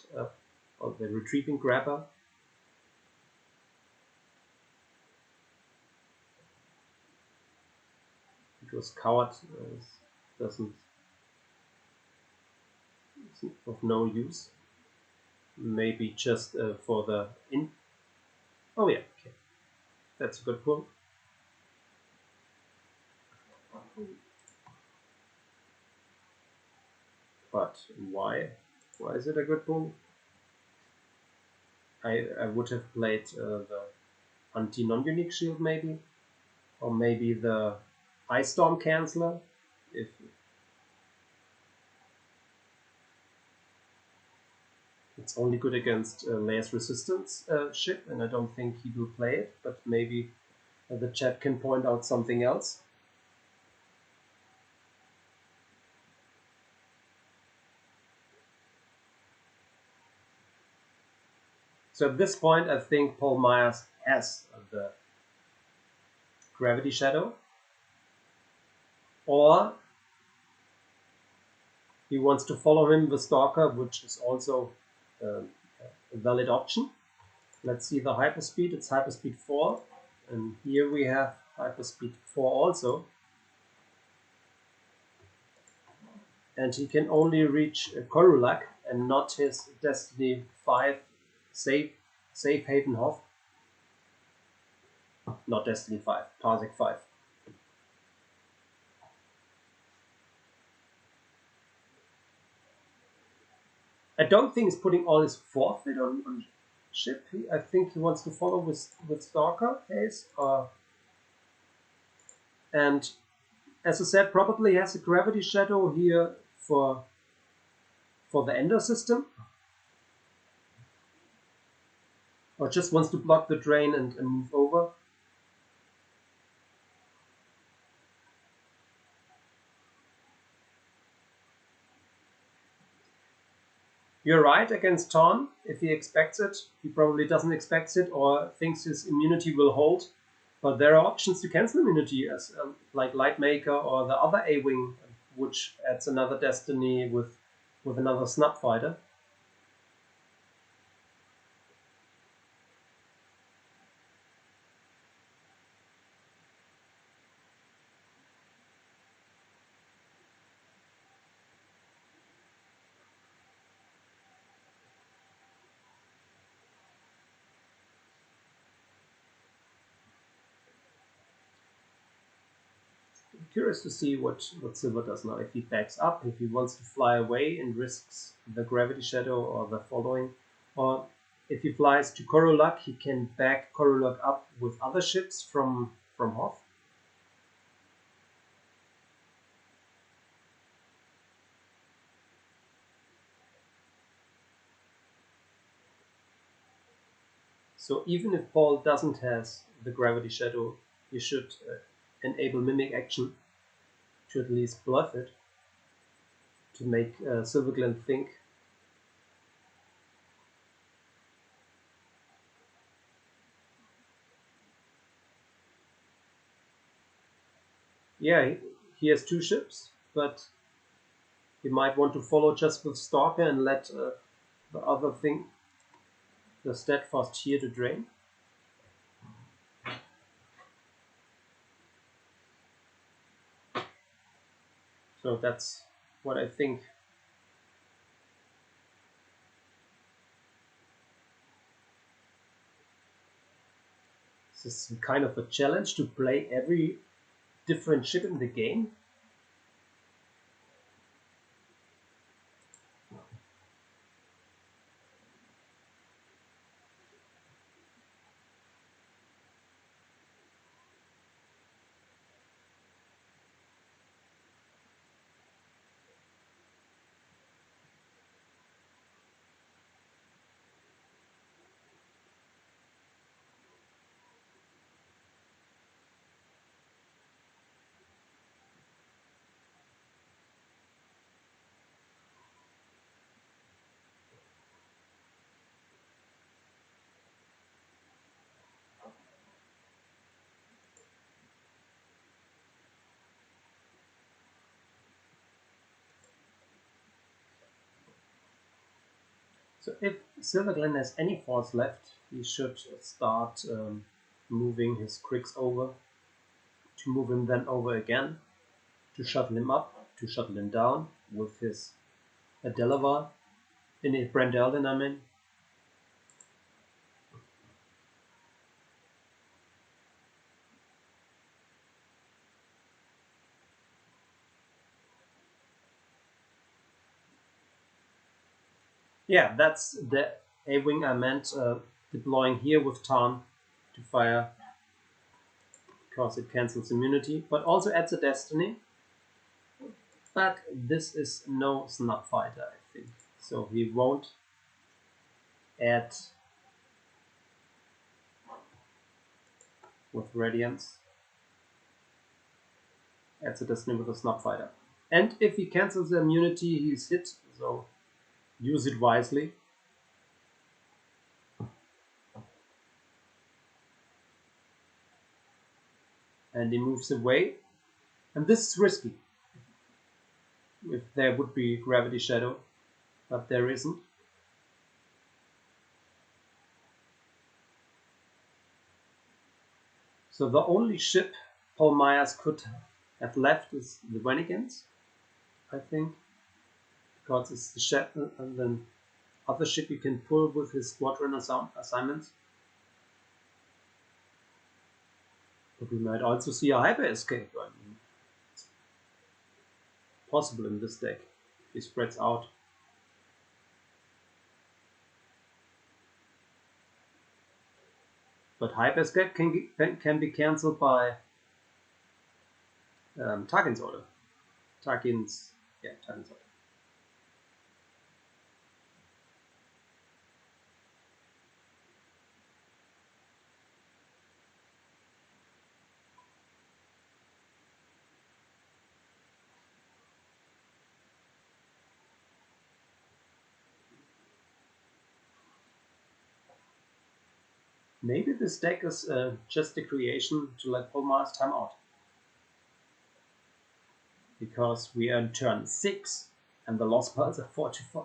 or the retrieving grabber. Because coward doesn't, it's of no use. Maybe just for the in. Oh yeah, okay, that's a good pull. But why? Why is it a good pull? I would have played the anti-non-unique shield maybe, or maybe the Ice Storm Canceller. If it's only good against Layer's Resistance ship, and I don't think he will play it, but maybe the chat can point out something else. So at this point, I think Paul Myers has the Gravity Shadow, or he wants to follow him with Stalker, which is also a valid option. Let's see the hyperspeed. It's hyperspeed 4, and here we have hyperspeed 4 also. And he can only reach Korulak and not his Destiny 5 safe haven Hoth. Not Destiny 5, Parsec 5. I don't think he's putting all his forfeit on ship. I think he wants to follow with Stalker case. And as I said, probably has a Gravity Shadow here for the Ender system. Or just wants to block the drain and move over. You're right against Torn. If he expects it, he probably doesn't expect it or thinks his immunity will hold. But there are options to cancel immunity, as like Lightmaker or the other A-Wing, which adds another Destiny with another Snub Fighter. I'm curious to see what Silver does now. If he backs up, if he wants to fly away and risks the Gravity Shadow or the following, or if he flies to Korulak, he can back Korulak up with other ships from Hoth. So even if Paul doesn't have the Gravity Shadow, you should enable Mimic Action to at least bluff it, to make Silverglen think. Yeah, he has 2 ships, but he might want to follow just with Stalker and let the other thing, the Steadfast, here to drain. So that's what I think. This is kind of a challenge to play every different ship in the game. So if Silverglen has any force left, he should start moving his Cricks over, to move him then over again, to shuttle him up, to shuttle him down with his Delavar, in a Branch-EBO, I mean. Yeah, that's the A-Wing I meant, deploying here with Tarn to fire, because it cancels immunity, but also adds a Destiny. But this is no snub fighter, I think. So he won't add with Radiance. Adds a Destiny with a snub fighter. And if he cancels the immunity, he's hit, so use it wisely. And he moves away. And this is risky. If there would be Gravity Shadow, but there isn't. So the only ship Paul Myers could have left is the Renegades, I think. Because it's the ship and then other ship you can pull with his squadron assignments. But we might also see a hyper escape. I mean, it's possible in this deck. He spreads out. But hyper escape can be cancelled by Tarkin's order. Tarkin's order. Maybe this deck is just a creation to let Paul Myers time out. Because we are in turn 6 and the lost piles are 4 to 5.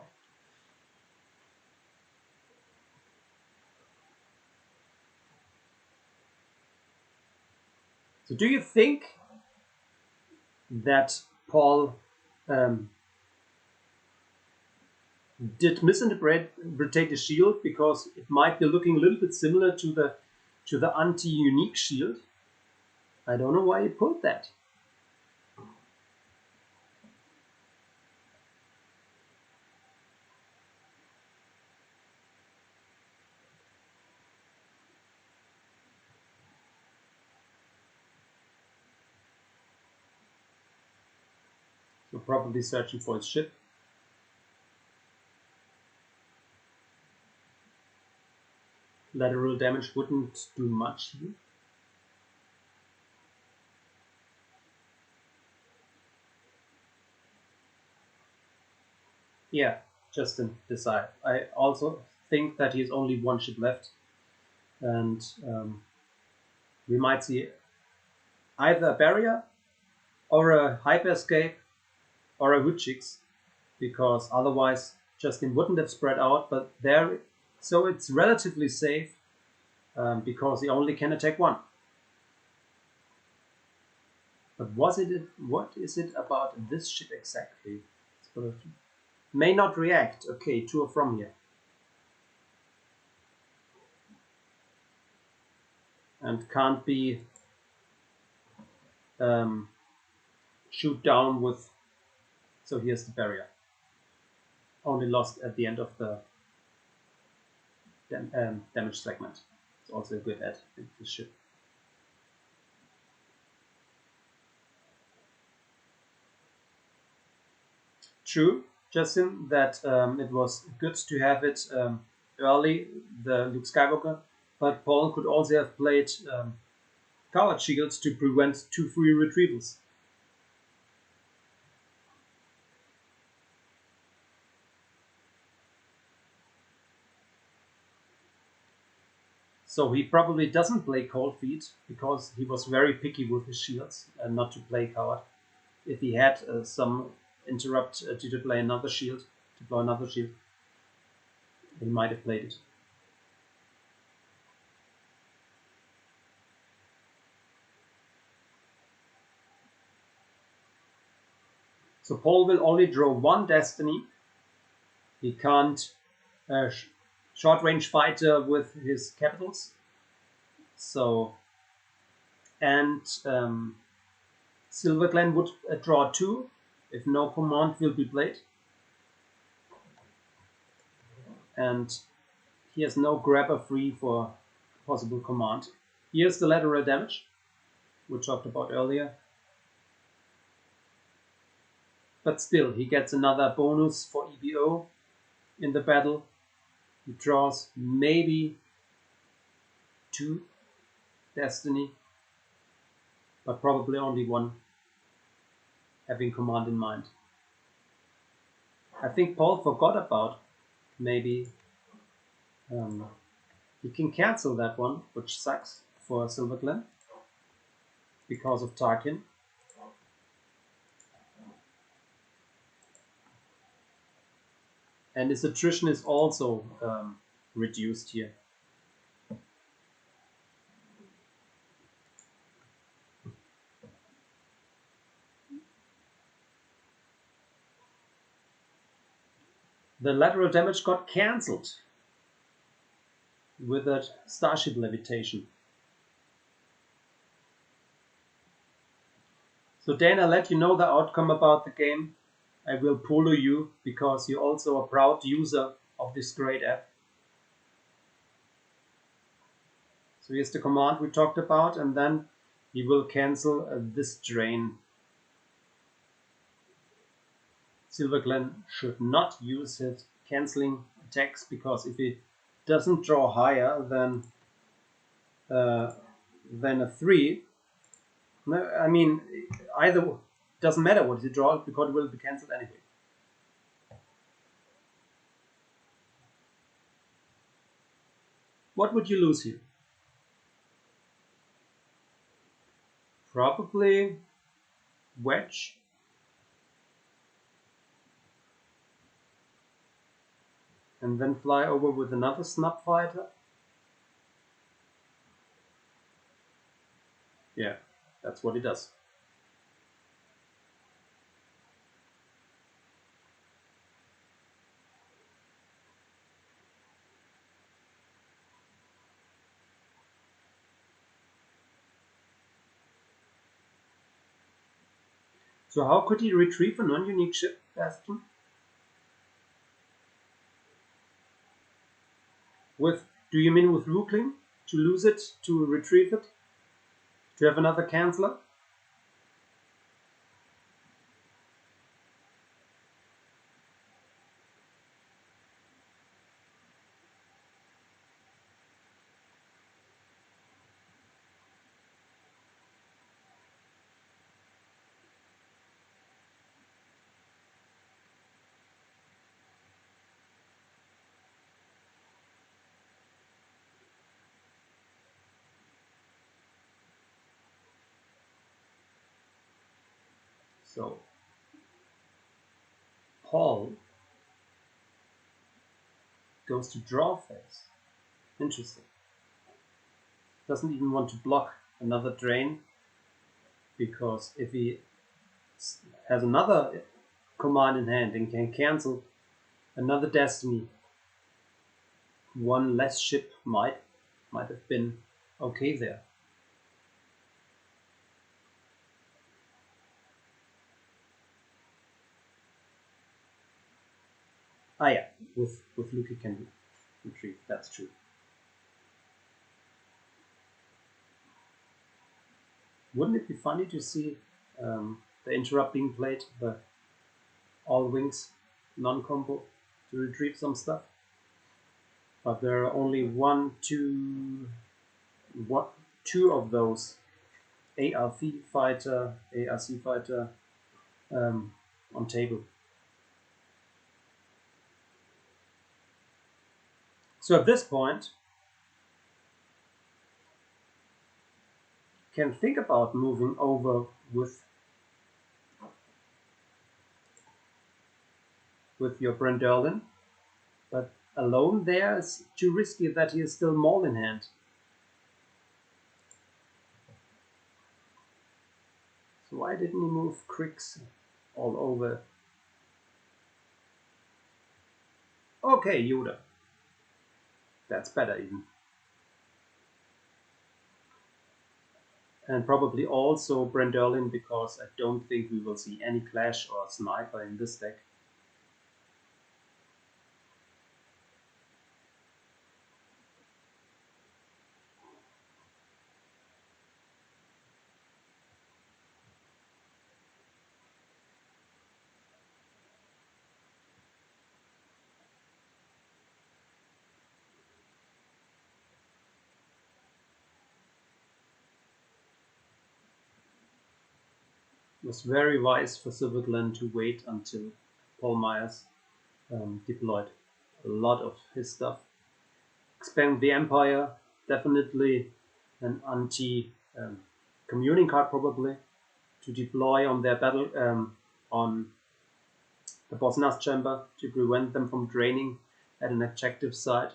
So do you think that Paul did misinterpret the shield because it might be looking a little bit similar to the anti-unique shield? I don't know why he pulled that. So probably searching for his ship. Lateral damage wouldn't do much here. Yeah, just decide. I also think that he has only one ship left, and we might see either a barrier or a hyper escape or a Woodchicks, because otherwise Justin wouldn't have spread out. But there, so it's relatively safe because he only can attack one. But what is it about this ship exactly? May not react. Okay, to or from here. and can't be shoot down with. So here's the barrier. Only lost at the end of the damage segment. It's also a good add in this ship. True, Justin, that it was good to have it early, the Luke Skywalker, but Paul could also have played coward shields to prevent 2 free retrievals. So he probably doesn't play Cold Feet because he was very picky with his shields and not to play coward. If he had some interrupt to play another shield, he might have played it. So Paul will only draw 1 destiny. He can't short range fighter with his capitals. So, and Silverglen would draw 2 if no command will be played. And he has no grabber free for possible command. Here's the lateral damage we talked about earlier. But still, he gets another bonus for EBO in the battle. He draws maybe 2 destiny, but probably only 1, having command in mind. I think Paul forgot about maybe he can cancel that one, which sucks for Silverglen because of Tarkin. And his attrition is also reduced here. The lateral damage got cancelled with that starship levitation. So Dana, let you know the outcome about the game. I will polo you because you're also a proud user of this great app. So here's the command we talked about, and then he will cancel this drain. Silverglen should not use his cancelling attacks because if he doesn't draw higher than a 3, I mean, either doesn't matter what he draws because it will be cancelled anyway. What would you lose here? Probably Wedge. And then fly over with another snub fighter. Yeah, that's what he does. So how could he retrieve a non-unique ship, Bastion? With, do you mean with Rookling? To lose it, to retrieve it? To have another canceller? So, Paul goes to draw phase. Interesting. Doesn't even want to block another drain, because if he has another command in hand and can cancel another destiny, 1 less ship might have been okay there. Ah yeah, with Luke he can retrieve, that's true. Wouldn't it be funny to see the interrupt being played, the all wings non-combo to retrieve some stuff? But there are only two of those ARC fighter on table. So at this point, can think about moving over with your Branch-EBO, but alone there is too risky that he is still maul in hand. So why didn't he move Cricks all over? Okay, Yoda. That's better even. And probably also Branch-EBO, because I don't think we will see any Clash or Sniper in this deck. It was very wise for Silverglen to wait until Paul Myers deployed a lot of his stuff. Expand the Empire, definitely an anti-communing card probably, to deploy on their battle on the Boss Nest Chamber to prevent them from draining at an objective site.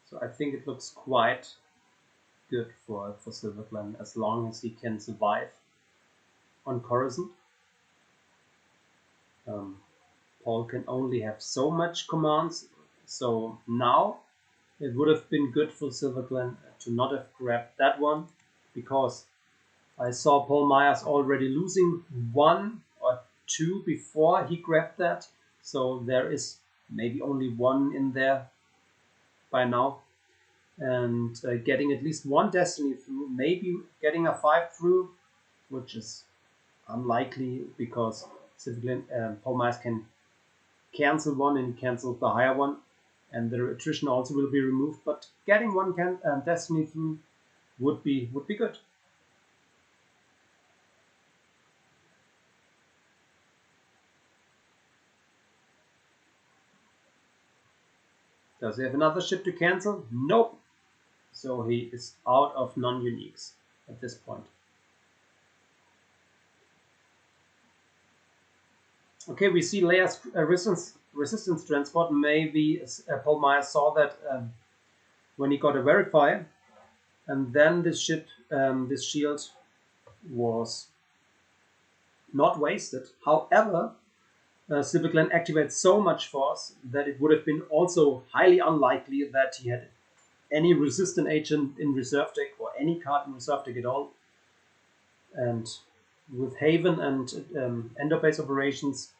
So I think it looks quite good for Silverglen, as long as he can survive on Coruscant. Paul can only have so much commands, so now it would have been good for Silverglen to not have grabbed that one, because I saw Paul Myers already losing 1 or 2 before he grabbed that, so there is maybe only 1 in there by now. And getting at least 1 Destiny through, maybe getting a 5 through, which is unlikely because Paul Myers can cancel 1 and cancel the higher one, and the attrition also will be removed. But getting 1 Destiny through would be good. Does he have another ship to cancel? Nope. So he is out of non-uniques at this point. Okay, we see Leia's resistance transport. Maybe Paul Myers saw that when he got a verify, and then this ship, this shield was not wasted. However, Silverglen activates so much force that it would have been also highly unlikely that he had any resistant agent in reserve deck or any card in reserve deck at all. And with Haven and Ender base operations,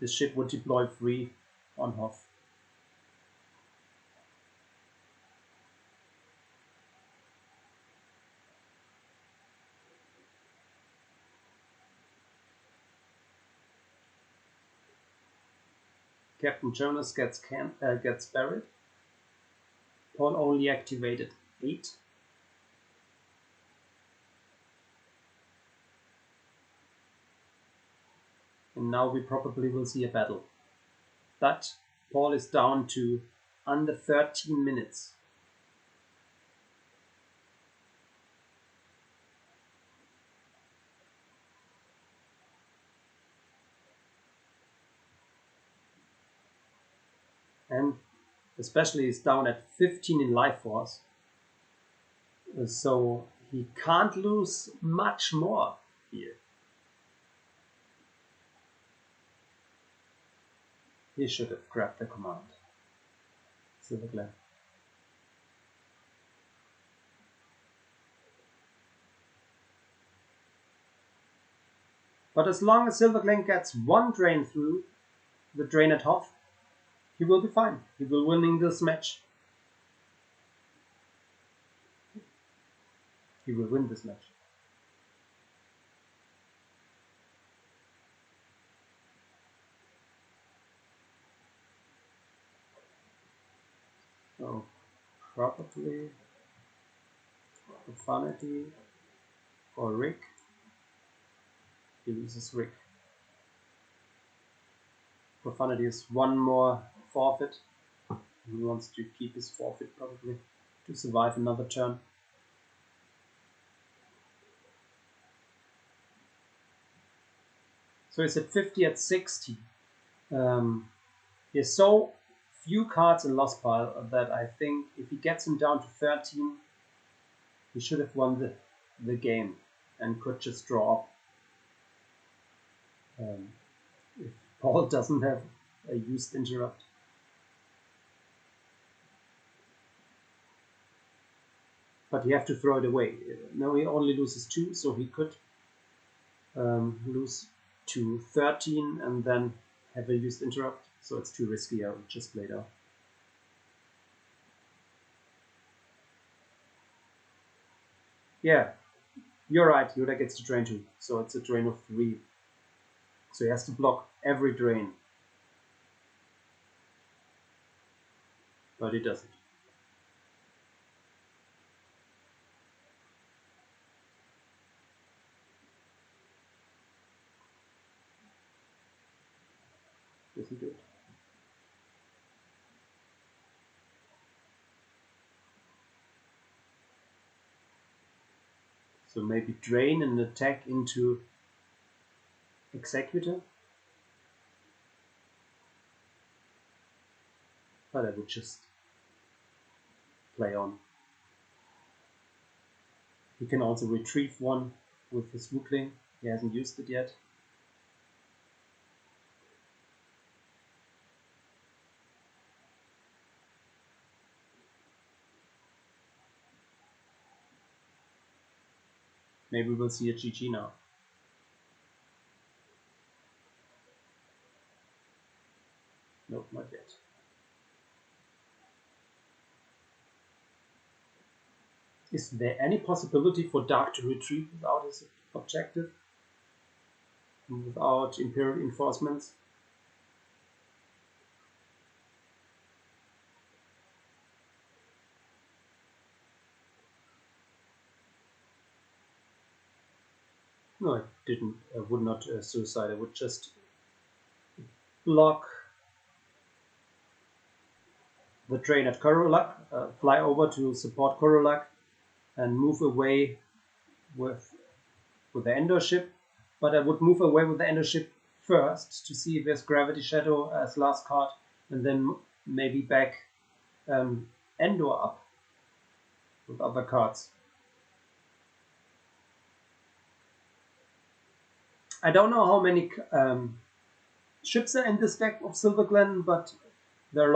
this ship would deploy free on Hoth. Captain Jonas gets buried. Paul only activated 8. And now we probably will see a battle. But Paul is down to under 13 minutes. And especially he's down at 15 in life force. So he can't lose much more here. He should have grabbed the command. Silverglen. But as long as Silverglen gets one drain through the drain at Hoff, he will be fine. He will winning this match. He will win this match. So probably Profanity or Rick. He loses Rick. Profanity is one more forfeit. He wants to keep his forfeit probably to survive another turn. So he's at 50 at 60. He has so few cards in lost pile that I think if he gets him down to 13, he should have won the game and could just draw up. If Paul doesn't have a used interrupt. But you have to throw it away. Now he only loses 2, so he could lose to 13 and then have a used interrupt. So it's too risky. I would just play it out. Yeah, you're right. Yoda gets to drain 2, so it's a drain of 3. So he has to block every drain. But he doesn't. Doesn't do it. So maybe drain and attack into Executor. But I would just play on. He can also retrieve one with his Wookling. He hasn't used it yet. Maybe we'll see a GG now. Nope, not yet. Is there any possibility for Dark to retreat without his objective? Without Imperial Reinforcements? No, I didn't. I would not suicide. I would just block the train at Korolak, fly over to support Korolak, and move away with the Endor ship. But I would move away with the Endor ship first to see if there's Gravity Shadow as last card, and then maybe back Endor up with other cards. I don't know how many ships are in this deck of Silverglen, but there are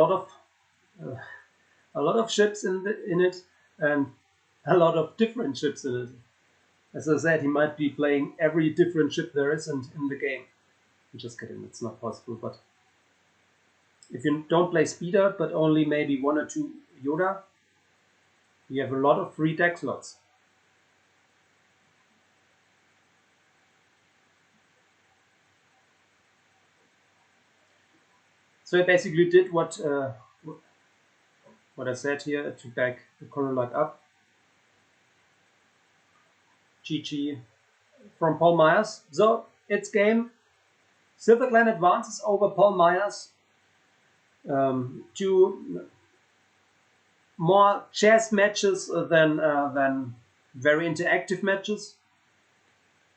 a lot of ships in it, and a lot of different ships in it. As I said, he might be playing every different ship there is in the game. I'm just kidding, it's not possible. But if you don't play Speeder, but only maybe 1 or 2 Yoda, you have a lot of free deck slots. So I basically did what I said here to back the Korolak up. GG from Paul Myers. So it's game. Silverglen advances over Paul Myers to more chess matches than very interactive matches,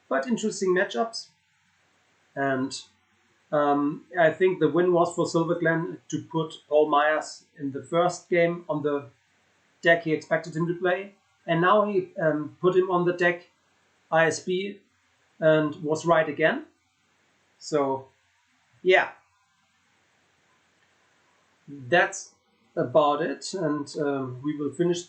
but interesting matchups. And I think the win was for Silverglen to put Paul Myers in the first game on the deck he expected him to play, and now he put him on the deck ISB and was right again. So yeah, that's about it, and we will finish